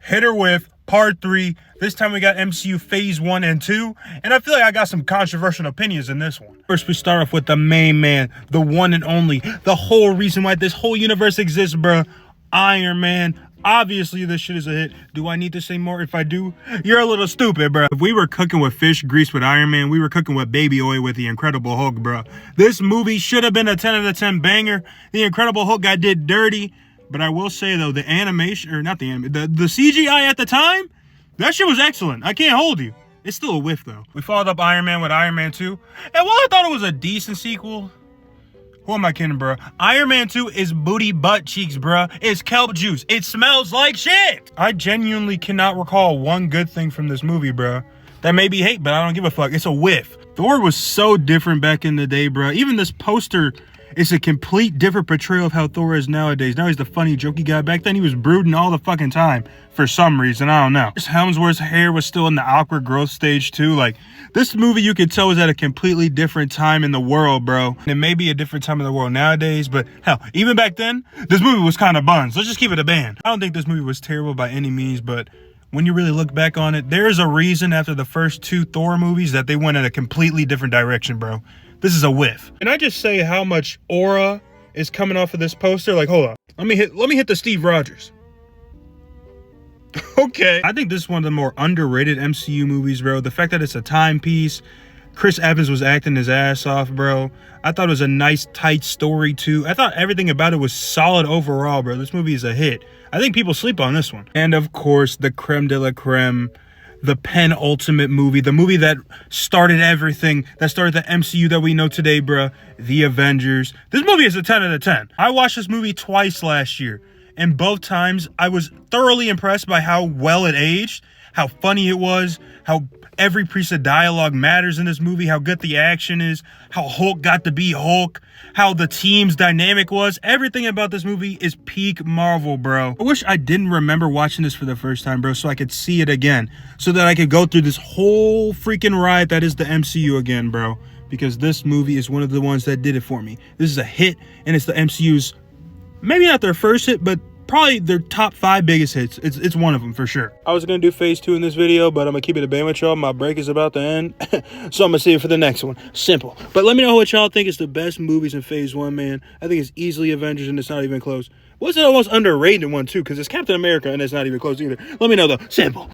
Hit or Whiff, Part 3. This time we got MCU Phase 1 and 2. And I feel like I got some controversial opinions in this one. First, we start off with the main man, the one and only, the whole reason why this whole universe exists, bruh. Iron Man. Obviously, this shit is a hit. Do I need to say more? If I do, you're a little stupid, bro. If we were cooking with fish grease with Iron Man, we were cooking with baby oil with the Incredible Hulk, bro. This movie should have been a 10 out of 10 banger. The Incredible Hulk got did dirty. But I will say, though, the animation, or not the anime, the CGI at the time, that shit was excellent. I can't hold you. It's still a whiff, though. We followed up Iron Man with Iron Man 2. And while I thought it was a decent sequel, who am I kidding, bro? Iron Man 2 is booty butt cheeks, bro. It's kelp juice. It smells like shit. I genuinely cannot recall one good thing from this movie, bro. That may be hate, but I don't give a fuck. It's a whiff. Thor was so different back in the day, bro. Even this poster is a complete different portrayal of how Thor is nowadays. Now he's the funny, jokey guy. Back then, he was brooding all the fucking time for some reason. I don't know. Hemsworth's hair was still in the awkward growth stage, too. Like, this movie, you could tell, was at a completely different time in the world, bro. And it may be a different time in the world nowadays, but hell, even back then, this movie was kind of buns. Let's just keep it a band. I don't think this movie was terrible by any means, but when you really look back on it, there's a reason after the first two Thor movies that they went in a completely different direction, bro. This is a whiff. Can I just say how much aura is coming off of this poster? Like, hold on. Let me hit the Steve Rogers. Okay. I think this is one of the more underrated MCU movies, bro. The fact that it's a timepiece. Chris Evans was acting his ass off, bro. I thought it was a nice, tight story, too. I thought everything about it was solid overall, bro. This movie is a hit. I think people sleep on this one. And, of course, the creme de la creme, the penultimate movie, the movie that started everything, that started the MCU that we know today, bruh, The Avengers. This movie is a 10 out of 10. I watched this movie twice last year, and both times I was thoroughly impressed by how well it aged, how funny it was, how every piece of dialogue matters in this movie, how good the action is, how Hulk got to be Hulk, how the team's dynamic was. Everything about this movie is peak Marvel, bro. I wish I didn't remember watching this for the first time, bro, so I could see it again, so that I could go through this whole freaking ride that is the MCU again, bro, because this movie is one of the ones that did it for me. This is a hit, and it's the MCU's, maybe not their first hit, but probably their top 5 biggest hits. It's one of them for sure. I was going to do phase 2 in this video, but I'm going to keep it a band with y'all. My break is about to end, so I'm going to see you for the next one. Simple. But let me know what y'all think is the best movies in phase 1, man. I think it's easily Avengers, and it's not even close. What's the most underrated one, too? Because it's Captain America, and it's not even close either. Let me know, though. Simple.